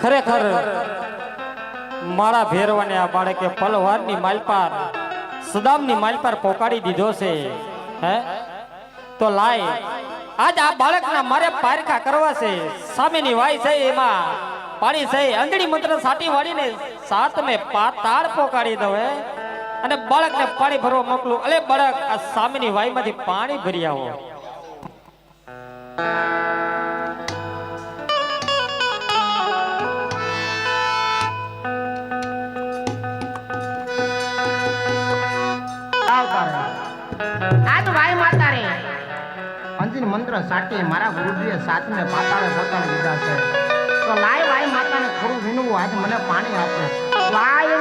ખરેખર મારા ભેરવાને આ બાળકે પલવારની માલપાર સદામની માલપાર પોકાડી દીધો છે હે તો લાય આજ આ બાળકના મારે પારખા કરવા છે સામેની વાય છે એમાં પાણી છે અંધડી મંત્ર સાટી વાળીને સાતમે પાતાળ પોકાડી દઉં હે અને બાળકને પાણી ભરવા મોકલું અલે બાળક આ સામેની વાયમાંથી પાણી ભરી આવો આજ વાય માતા રે અંજન મંત્ર સાટી મારા ગુરુજીએ સાતમે પાતાળે પોતાને દીધા છે તો લાય વાય માતાને ખરું વિનવું આજ મને પાણી આપે વાય